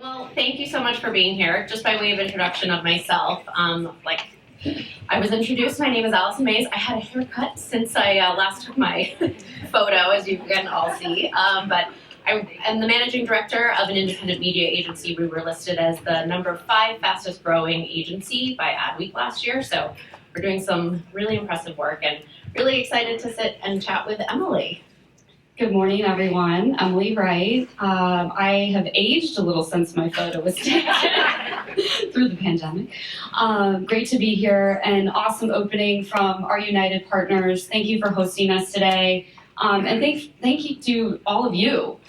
Well, thank you so much for being here. Just by way of introduction of myself, I was introduced. My name is Alison. I had a haircut since I last took my photo, as you can all see. But I am the managing director of an independent media agency. We were listed as the number 5 fastest growing agency by Adweek last year. So we're doing some really impressive work and really excited to sit and chat with Emily. Good morning, everyone. Emily Wright. I have aged a little since my photo was taken through the pandemic. Great to be here. An awesome opening from our United partners. Thank you for hosting us today. And thank you to all of you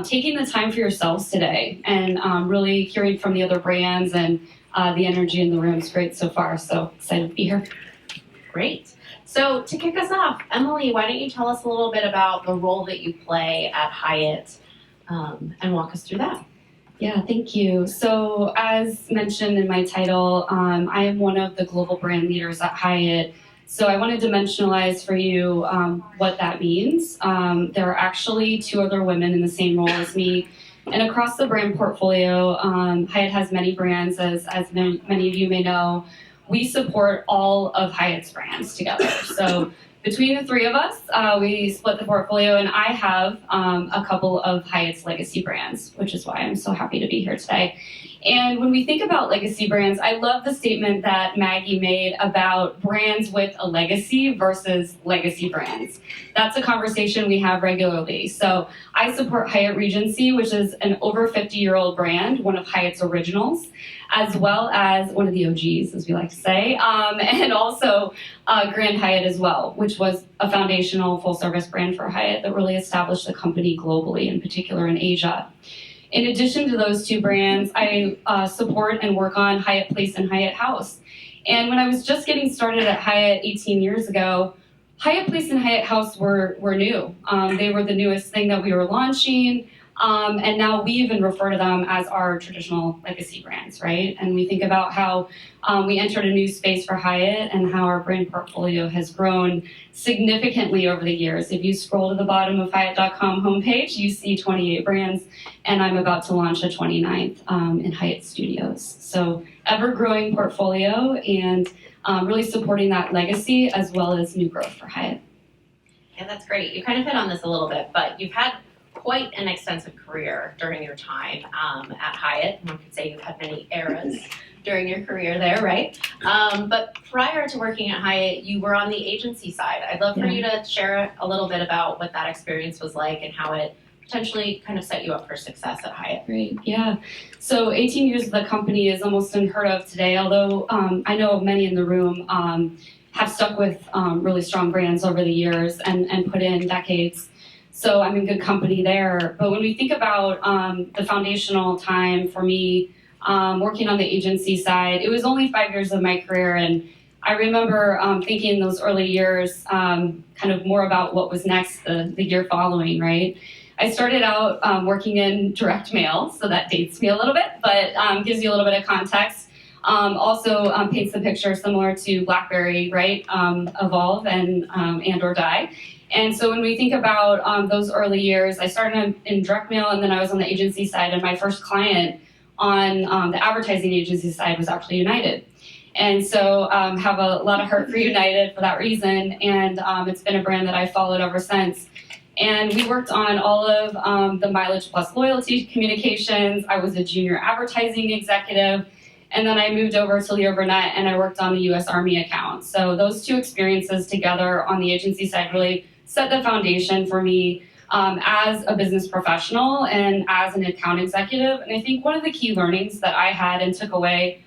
taking the time for yourselves today and really hearing from the other brands and the energy in the room is great so far. So excited to be here. Great. So to kick us off, Emily, why don't you tell us a little bit about the role that you play at Hyatt and walk us through that? Yeah, thank you. So as mentioned in my title, I am one of the global brand leaders at Hyatt. So I want to dimensionalize for you what that means. There are actually 2 other women in the same role as me. And across the brand portfolio, Hyatt has many brands, as many of you may know. We support all of Hyatt's brands together. So between the 3 of us, we split the portfolio, and I have a couple of Hyatt's legacy brands, which is why I'm so happy to be here today. And when we think about legacy brands, I love the statement that Maggie made about brands with a legacy versus legacy brands. That's a conversation we have regularly. So I support Hyatt Regency, which is an over 50-year-old brand, one of Hyatt's originals, as well as one of the OGs, as we like to say, and also Grand Hyatt as well, which was a foundational full-service brand for Hyatt that really established the company globally, in particular in Asia. In addition to those 2 brands, I support and work on Hyatt Place and Hyatt House. And when I was just getting started at Hyatt 18 years ago, Hyatt Place and Hyatt House were new. They were the newest thing that we were launching. And now we even refer to them as our traditional legacy brands, right? And we think about how we entered a new space for Hyatt and how our brand portfolio has grown significantly over the years. If you scroll to the bottom of Hyatt.com homepage, you see 28 brands, and I'm about to launch a 29th in Hyatt Studios. So ever-growing portfolio and really supporting that legacy as well as new growth for Hyatt. Yeah, that's great. You kind of hit on this a little bit, but you've had quite an extensive career during your time at Hyatt. One could say you've had many eras during your career there, right? But prior to working at Hyatt, you were on the agency side. I'd love for you to share a little bit about what that experience was like and how it potentially kind of set you up for success at Hyatt. Great, yeah. So 18 years of the company is almost unheard of today, although I know many in the room have stuck with really strong brands over the years and put in decades. So I'm in good company there. But when we think about the foundational time for me working on the agency side, it was only 5 years of my career. And I remember thinking in those early years kind of more about what was next the year following, right? I started out working in direct mail, so that dates me a little bit, but gives you a little bit of context. Also paints the picture similar to BlackBerry, right? Evolve and or die. And so when we think about those early years, I started in direct mail and then I was on the agency side, and my first client on the advertising agency side was actually United. And so have a lot of heart for United for that reason, and it's been a brand that I've followed ever since. And we worked on all of the Mileage Plus loyalty communications. I was a junior advertising executive, and then I moved over to Leo Burnett and I worked on the US Army account. So those 2 experiences together on the agency side really set the foundation for me as a business professional and as an account executive. And I think one of the key learnings that I had and took away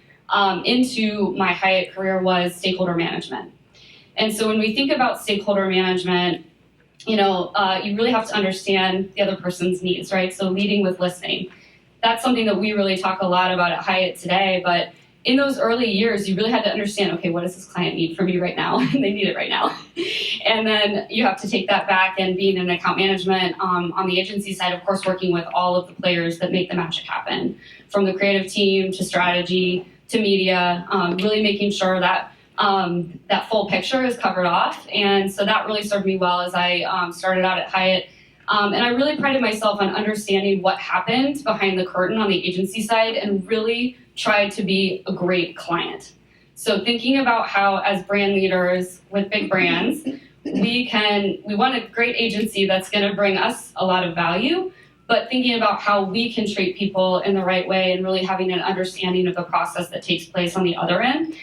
into my Hyatt career was stakeholder management. And so when we think about stakeholder management, you really have to understand the other person's needs, right? So leading with listening. That's something that we really talk a lot about at Hyatt today, but in those early years, you really had to understand, okay, what does this client need from me right now? And they need it right now. And then you have to take that back and being in account management on the agency side, of course, working with all of the players that make the magic happen, from the creative team to strategy to media, really making sure that that full picture is covered off. And so that really served me well as I started out at Hyatt. And I really prided myself on understanding what happened behind the curtain on the agency side and really tried to be a great client. So thinking about how, as brand leaders with big brands, we want a great agency that's going to bring us a lot of value, but thinking about how we can treat people in the right way and really having an understanding of the process that takes place on the other end.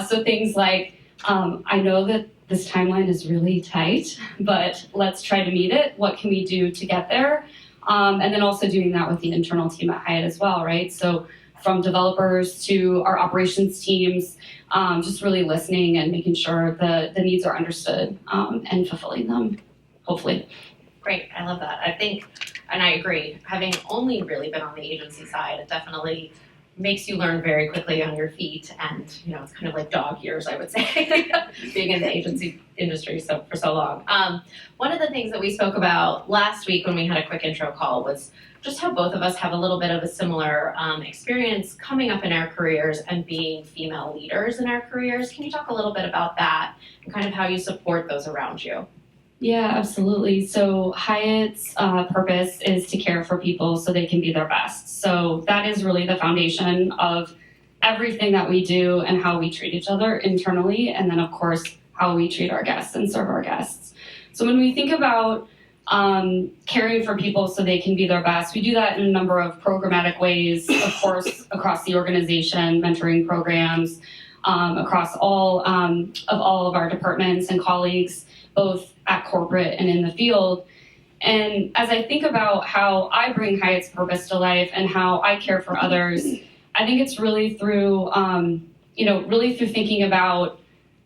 So things like, I know that this timeline is really tight, but let's try to meet it. What can we do to get there? And then also doing that with the internal team at Hyatt as well, right? So from developers to our operations teams, just really listening and making sure the needs are understood and fulfilling them, hopefully. Great, I love that. I think, and I agree, having only really been on the agency side, it definitely makes you learn very quickly on your feet, and it's kind of like dog years, I would say, being in the agency industry for so long. One of the things that we spoke about last week when we had a quick intro call was just how both of us have a little bit of a similar experience coming up in our careers and being female leaders in our careers. Can you talk a little bit about that and kind of how you support those around you? Yeah, absolutely. So Hyatt's purpose is to care for people so they can be their best. So that is really the foundation of everything that we do and how we treat each other internally, and then of course how we treat our guests and serve our guests. So when we think about caring for people so they can be their best, we do that in a number of programmatic ways, of course, across the organization, mentoring programs, across all of our departments and colleagues, both at corporate and in the field. And as I think about how I bring Hyatt's purpose to life and how I care for others, I think it's really through, through thinking about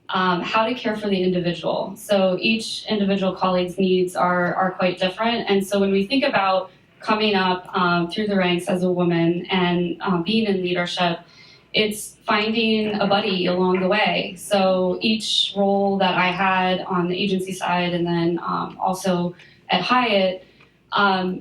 how to care for the individual. So each individual colleague's needs are quite different. And so when we think about coming up through the ranks as a woman and being in leadership, it's finding a buddy along the way. So each role that I had on the agency side and then also at Hyatt,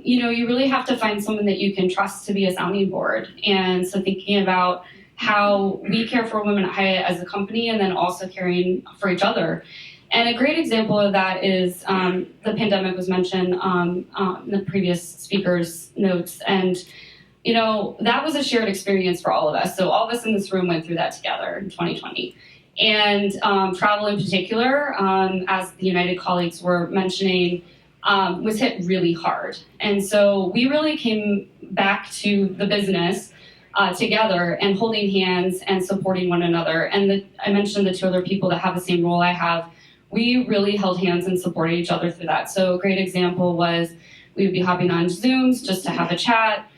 you really have to find someone that you can trust to be a sounding board. And so thinking about how we care for women at Hyatt as a company and then also caring for each other. And a great example of that is the pandemic was mentioned in the previous speaker's notes. And that was a shared experience for all of us. So all of us in this room went through that together in 2020. And travel in particular, as the United colleagues were mentioning, was hit really hard. And so we really came back to the business together and holding hands and supporting one another. And I mentioned the two other people that have the same role I have. We really held hands and supported each other through that. So a great example was we would be hopping on Zooms just to have a chat,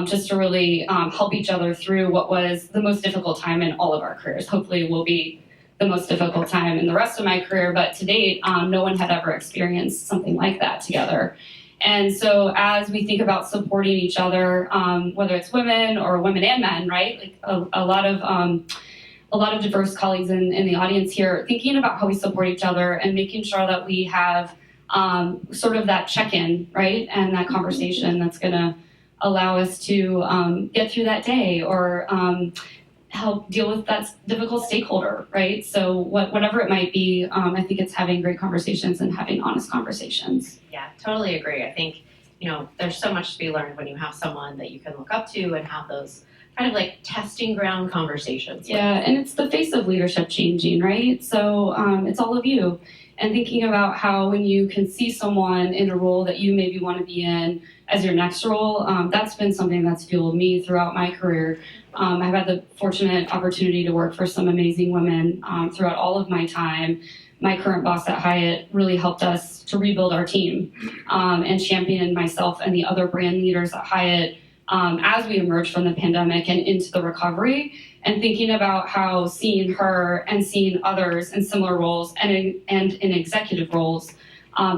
just to really help each other through what was the most difficult time in all of our careers. Hopefully will be the most difficult time in the rest of my career, but to date, no one had ever experienced something like that together. And so as we think about supporting each other, whether it's women or women and men, right? Like a lot of diverse colleagues in the audience here, thinking about how we support each other and making sure that we have sort of that check-in, right? And that conversation that's gonna allow us to get through that day or help deal with that difficult stakeholder, right? So whatever it might be, I think it's having great conversations and having honest conversations. Yeah, totally agree. I think, there's so much to be learned when you have someone that you can look up to and have those kind of like testing ground conversations with. Yeah, and it's the face of leadership changing, right? So it's all of you. And thinking about how when you can see someone in a role that you maybe want to be in as your next role, that's been something that's fueled me throughout my career. I've had the fortunate opportunity to work for some amazing women throughout all of my time. My current boss at Hyatt really helped us to rebuild our team and championed myself and the other brand leaders at Hyatt as we emerged from the pandemic and into the recovery, and thinking about how seeing her and seeing others in similar roles and in executive roles,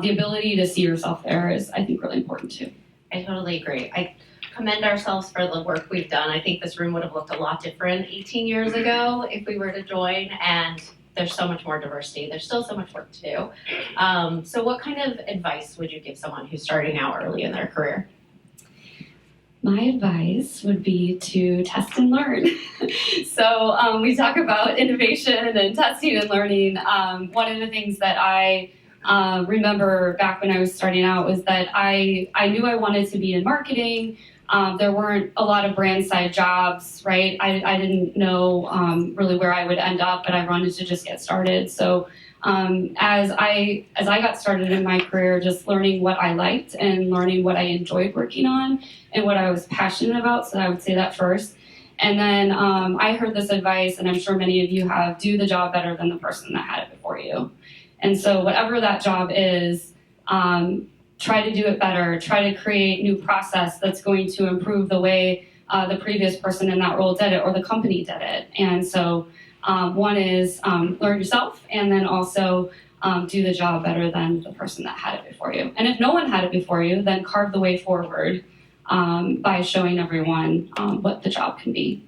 the ability to see yourself there is, I think, really important too. I totally agree. I commend ourselves for the work we've done. I think this room would have looked a lot different 18 years ago if we were to join, and there's so much more diversity. There's still so much work to do. So what kind of advice would you give someone who's starting out early in their career? My advice would be to test and learn. So we talk about innovation and testing and learning. One of the things that I remember back when I was starting out was that I knew I wanted to be in marketing. There weren't a lot of brand side jobs, right? I didn't know really where I would end up, but I wanted to just get started. So as I got started in my career, just learning what I liked and learning what I enjoyed working on and what I was passionate about. So I would say that first. And then I heard this advice, and I'm sure many of you have: do the job better than the person that had it before you. And so whatever that job is, try to do it better. Try to create new process that's going to improve the way the previous person in that role did it or the company did it. And so one is learn yourself, and then also do the job better than the person that had it before you. And if no one had it before you, then carve the way forward by showing everyone what the job can be.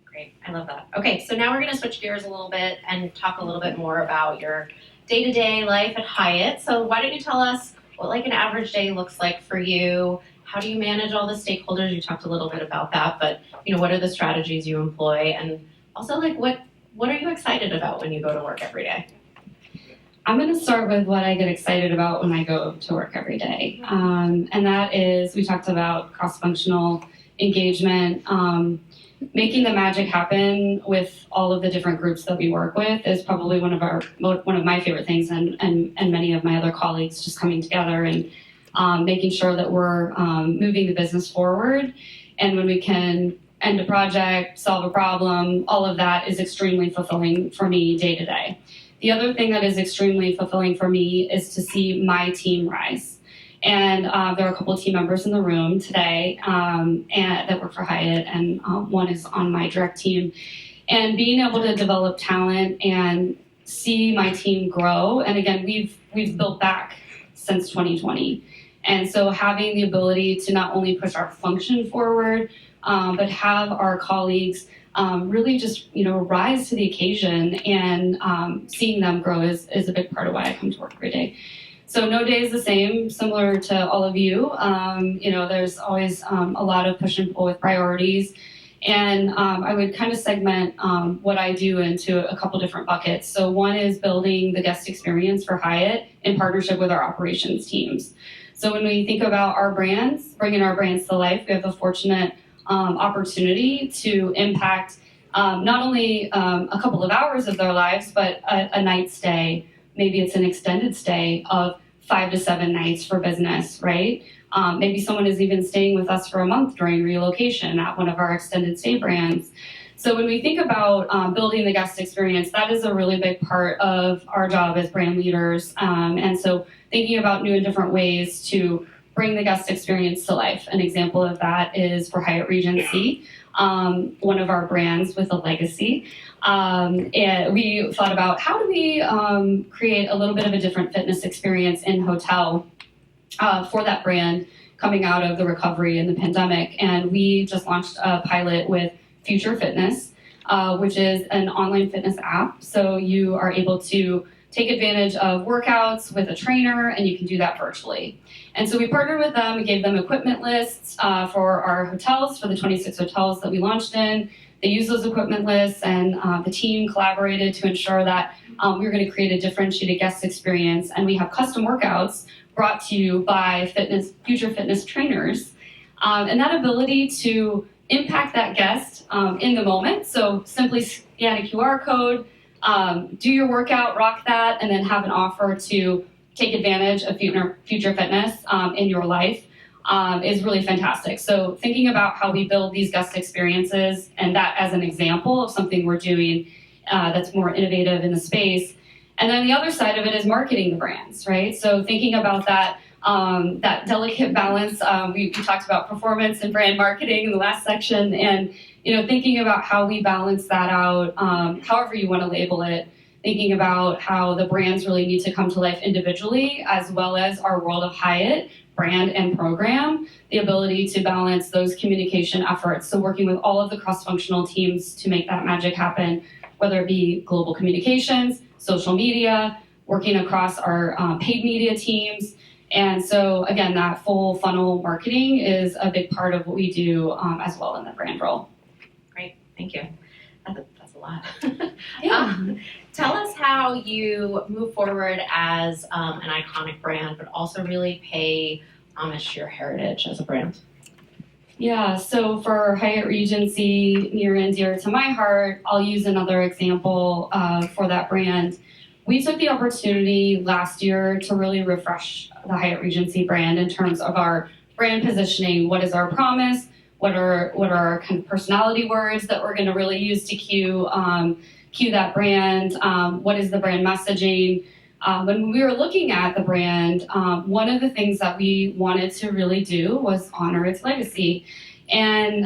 Great, I love that. Okay, so now we're going to switch gears a little bit and talk a little bit more about your day-to-day life at Hyatt. So why don't you tell us what like an average day looks like for you? How do you manage all the stakeholders? You talked a little bit about that, but what are the strategies you employ? And also, like, what are you excited about when you go to work every day? I'm going to start with what I get excited about when I go to work every day. And that is, we talked about cross-functional engagement. Making the magic happen with all of the different groups that we work with is probably one of my favorite things, and many of my other colleagues just coming together and making sure that we're moving the business forward. And when we can end a project, solve a problem, all of that is extremely fulfilling for me day to day. The other thing that is extremely fulfilling for me is to see my team rise. And there are a couple of team members in the room today and that work for Hyatt, and one is on my direct team. And being able to develop talent and see my team grow, and again, we've built back since 2020. And so having the ability to not only push our function forward, but have our colleagues really just rise to the occasion, and seeing them grow is a big part of why I come to work every day. So no day is the same, similar to all of you. There's always a lot of push and pull with priorities. And I would kind of segment what I do into a couple different buckets. So one is building the guest experience for Hyatt in partnership with our operations teams. So when we think about our brands, bringing our brands to life, we have the fortunate opportunity to impact not only a couple of hours of their lives, but a night stay. Maybe it's an extended stay of 5 to 7 nights for business, right? Maybe someone is even staying with us for a month during relocation at one of our extended stay brands. So when we think about building the guest experience, that is a really big part of our job as brand leaders. And so thinking about new and different ways to bring the guest experience to life. An example of that is for Hyatt Regency, one of our brands with a legacy. And we thought about how do we create a little bit of a different fitness experience in hotel for that brand coming out of the recovery and the pandemic. And we just launched a pilot with Future Fitness, which is an online fitness app. So you are able to take advantage of workouts with a trainer, and you can do that virtually. And so we partnered with them, we gave them equipment lists for our hotels, for the 26 hotels that we launched in. They used those equipment lists, and the team collaborated to ensure that we were going to create a differentiated guest experience. And we have custom workouts brought to you by Future Fitness trainers. And that ability to impact that guest in the moment. So simply scan a QR code, do your workout, rock that, and then have an offer to take advantage of Future Fitness in your life is really fantastic. So thinking about how we build these guest experiences, and that as an example of something we're doing that's more innovative in the space. And then the other side of it is marketing the brands, right? So thinking about that delicate balance. We talked about performance and brand marketing in the last section, and thinking about how we balance that out, however you want to label it, thinking about how the brands really need to come to life individually, as well as our World of Hyatt brand and program, the ability to balance those communication efforts. So working with all of the cross-functional teams to make that magic happen, whether it be global communications, social media, working across our paid media teams. And so again, that full funnel marketing is a big part of what we do as well in the brand role. Great, thank you. That's a a lot. Yeah. Tell us how you move forward as an iconic brand, but also really pay homage to your heritage as a brand. Yeah, so for Hyatt Regency, near and dear to my heart, I'll use another example for that brand. We took the opportunity last year to really refresh the Hyatt Regency brand in terms of our brand positioning. What is our promise? What are our kind of personality words that we're going to really use to cue that brand? What is the brand messaging? When we were looking at the brand, one of the things that we wanted to really do was honor its legacy. And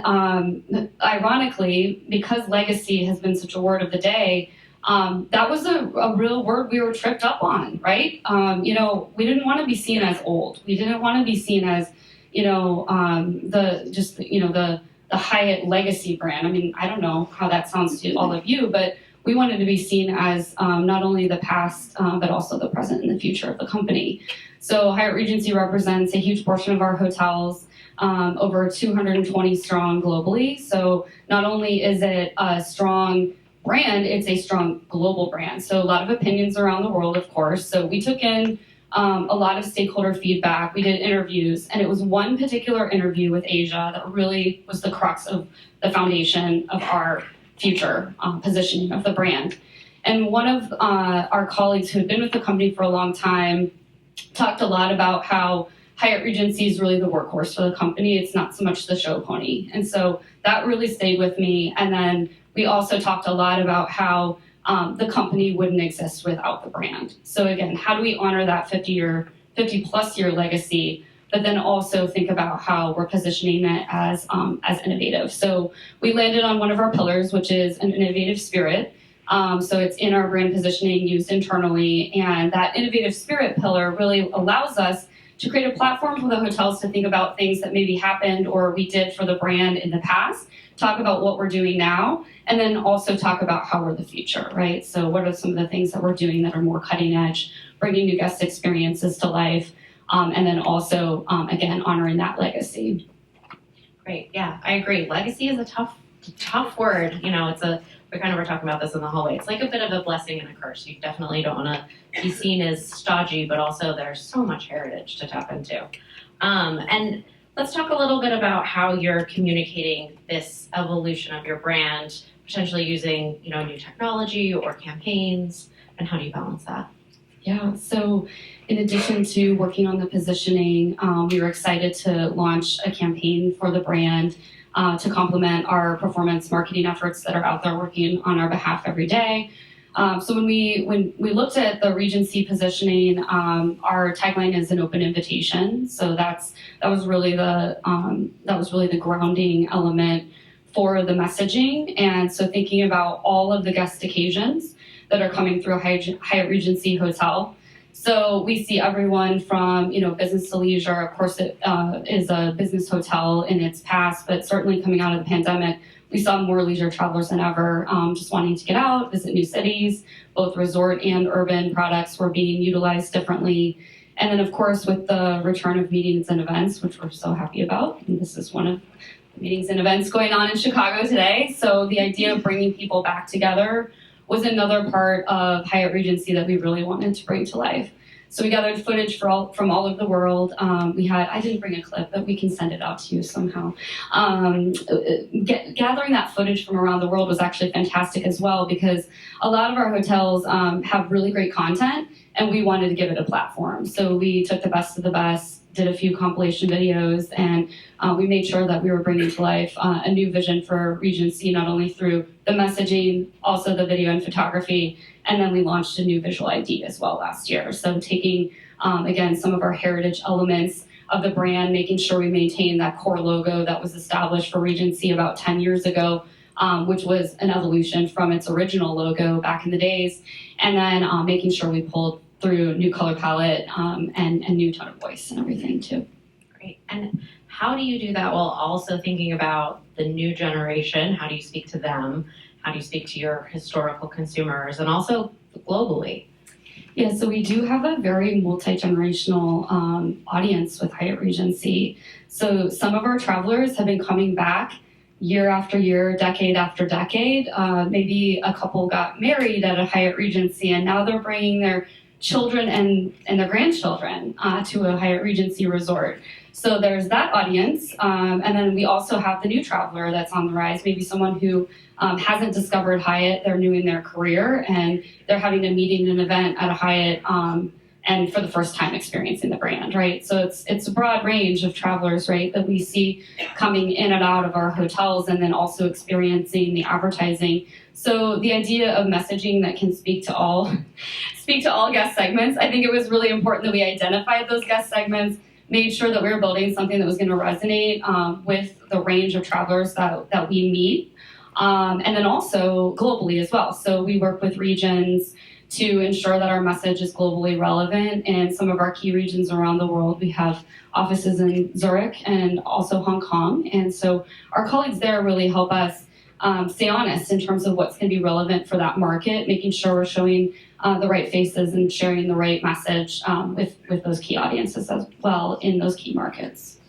ironically, because legacy has been such a word of the day, that was a real word we were tripped up on, right? We didn't want to be seen as old. We didn't want to be seen as, the Hyatt legacy brand. I mean, I don't know how that sounds to all of you, but we wanted to be seen as not only the past, but also the present and the future of the company. So Hyatt Regency represents a huge portion of our hotels, over 220 strong globally. So not only is it a strong brand, it's a strong global brand. So a lot of opinions around the world, of course. So we took in a lot of stakeholder feedback. We did interviews, and it was one particular interview with Asia that really was the crux of the foundation of our future positioning of the brand. And one of our colleagues who had been with the company for a long time talked a lot about how Hyatt Regency is really the workhorse for the company. It's not so much the show pony. And so that really stayed with me. And then we also talked a lot about how the company wouldn't exist without the brand. So again, how do we honor that 50 plus year legacy, but then also think about how we're positioning it as innovative. So we landed on one of our pillars, which is an innovative spirit. So it's in our brand positioning, used internally, and that innovative spirit pillar really allows us to create a platform for the hotels to think about things that maybe happened or we did for the brand in the past, talk about what we're doing now, and then also talk about how we're the future, right? So what are some of the things that we're doing that are more cutting edge, bringing new guest experiences to life, and then also, again, honoring that legacy. Great, yeah, I agree. Legacy is a tough word. We kind of were talking about this in the hallway. It's like a bit of a blessing and a curse. You definitely don't want to be seen as stodgy, but also there's so much heritage to tap into. And let's talk a little bit about how you're communicating this evolution of your brand, potentially using, new technology or campaigns, and how do you balance that? Yeah, so in addition to working on the positioning, we were excited to launch a campaign for the brand to complement our performance marketing efforts that are out there working on our behalf every day. So when we looked at the Regency positioning, our tagline is an open invitation. So that was really the grounding element for the messaging. And so thinking about all of the guest occasions that are coming through a Hyatt Regency hotel. So we see everyone from, business to leisure. Of course, it is a business hotel in its past, but certainly coming out of the pandemic, we saw more leisure travelers than ever, just wanting to get out, visit new cities. Both resort and urban products were being utilized differently. And then, of course, with the return of meetings and events, which we're so happy about, and this is one of the meetings and events going on in Chicago today. So the idea of bringing people back together was another part of Hyatt Regency that we really wanted to bring to life. So we gathered footage from all over the world. I didn't bring a clip, but we can send it out to you somehow. Gathering that footage from around the world was actually fantastic as well, because a lot of our hotels have really great content, and we wanted to give it a platform. So we took the best of the best, did a few compilation videos, and we made sure that we were bringing to life a new vision for Regency, not only through the messaging, also the video and photography, and then we launched a new visual ID as well last year. So taking, again, some of our heritage elements of the brand, making sure we maintain that core logo that was established for Regency about 10 years ago, which was an evolution from its original logo back in the days, and then making sure we pulled through new color palette and new tone of voice and everything too. Great. And how do you do that while also thinking about the new generation? How do you speak to them? How do you speak to your historical consumers and also globally? Yeah, so we do have a very multi-generational audience with Hyatt Regency. So some of our travelers have been coming back year after year, decade after decade. Maybe a couple got married at a Hyatt Regency, and now they're bringing their children and their grandchildren to a Hyatt Regency resort. So there's that audience. And then we also have the new traveler that's on the rise, maybe someone who hasn't discovered Hyatt, they're new in their career, and they're having a meeting, an event at a Hyatt, and for the first time experiencing the brand, right? So it's a broad range of travelers, right, that we see coming in and out of our hotels, and then also experiencing the advertising. So the idea of messaging that can speak to all guest segments, I think it was really important that we identified those guest segments, made sure that we were building something that was going to resonate with the range of travelers that we meet, and then also globally as well. So we work with regions to ensure that our message is globally relevant in some of our key regions around the world. We have offices in Zurich and also Hong Kong. And so our colleagues there really help us stay honest in terms of what's going to be relevant for that market, making sure we're showing the right faces and sharing the right message with those key audiences as well in those key markets.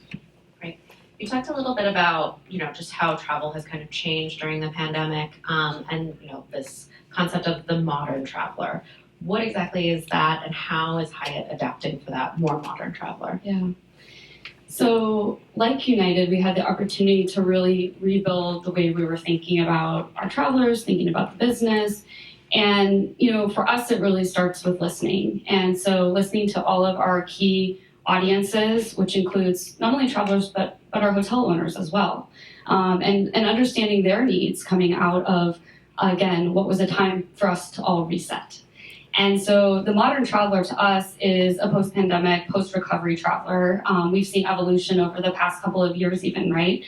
Right. You talked a little bit about, just how travel has kind of changed during the pandemic, and, this concept of the modern traveler. What exactly is that, and how is Hyatt adapting for that more modern traveler? Yeah. So like United, we had the opportunity to really rebuild the way we were thinking about our travelers, thinking about the business. And, for us, it really starts with listening. And so listening to all of our key audiences, which includes not only travelers, but our hotel owners as well. And understanding their needs coming out of, again, what was a time for us to all reset. And so the modern traveler to us is a post-pandemic, post-recovery traveler. We've seen evolution over the past couple of years even, right?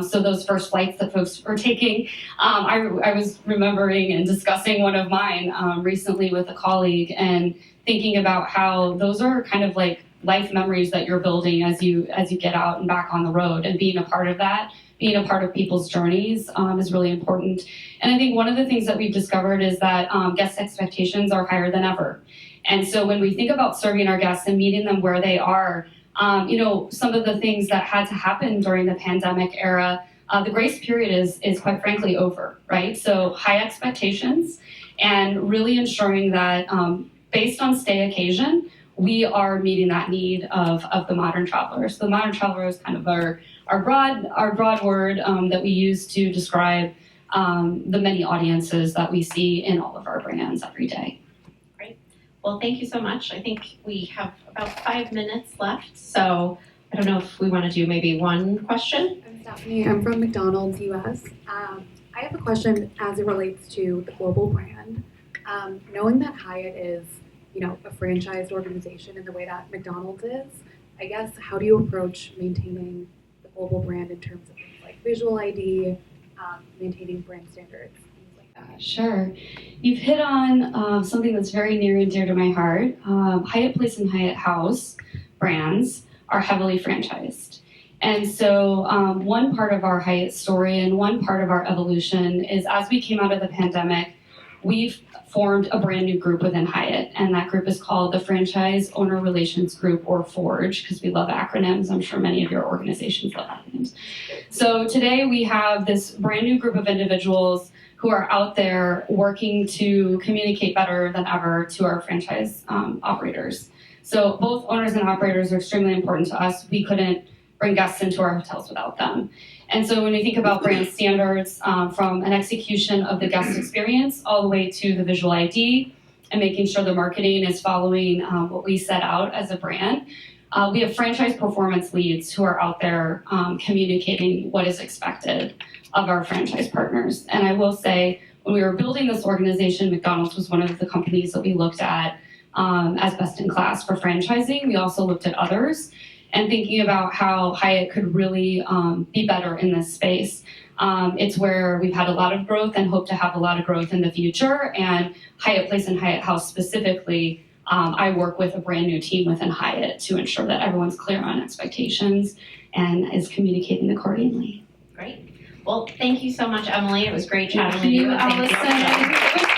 So those first flights that folks were taking, I was remembering and discussing one of mine recently with a colleague and thinking about how those are kind of like life memories that you're building as you get out and back on the road, and being a part of that, being a part of people's journeys is really important. And I think one of the things that we've discovered is that guest expectations are higher than ever. And so when we think about serving our guests and meeting them where they are, some of the things that had to happen during the pandemic era, the grace period is quite frankly over, right? So high expectations, and really ensuring that based on stay occasion, we are meeting that need of the modern traveler. So the modern traveler is kind of our broad word that we use to describe the many audiences that we see in all of our brands every day. Great. Well, thank you so much. I think we have about 5 minutes left, so I don't know if we want to do maybe one question. I'm Stephanie. I'm from McDonald's US. I have a question as it relates to the global brand. Knowing that Hyatt is, a franchised organization in the way that McDonald's is, I guess, how do you approach maintaining the global brand in terms of things like visual ID, maintaining brand standards, things like that? Sure. You've hit on something that's very near and dear to my heart. Hyatt Place and Hyatt House brands are heavily franchised. And so one part of our Hyatt story and one part of our evolution is, as we came out of the pandemic, we've formed a brand new group within Hyatt, and that group is called the Franchise Owner Relations Group, or FORGE, because we love acronyms. I'm sure many of your organizations love acronyms. So today we have this brand new group of individuals who are out there working to communicate better than ever to our franchise operators. So both owners and operators are extremely important to us. We couldn't bring guests into our hotels without them. And so when we think about brand standards, from an execution of the guest experience all the way to the visual ID and making sure the marketing is following what we set out as a brand, we have franchise performance leads who are out there communicating what is expected of our franchise partners. And I will say, when we were building this organization, McDonald's was one of the companies that we looked at as best in class for franchising. We also looked at others and thinking about how Hyatt could really be better in this space. It's where we've had a lot of growth and hope to have a lot of growth in the future. And Hyatt Place and Hyatt House specifically, I work with a brand new team within Hyatt to ensure that everyone's clear on expectations and is communicating accordingly. Great. Well, thank you so much, Emily. It was great chatting with you. Thank you, Alison.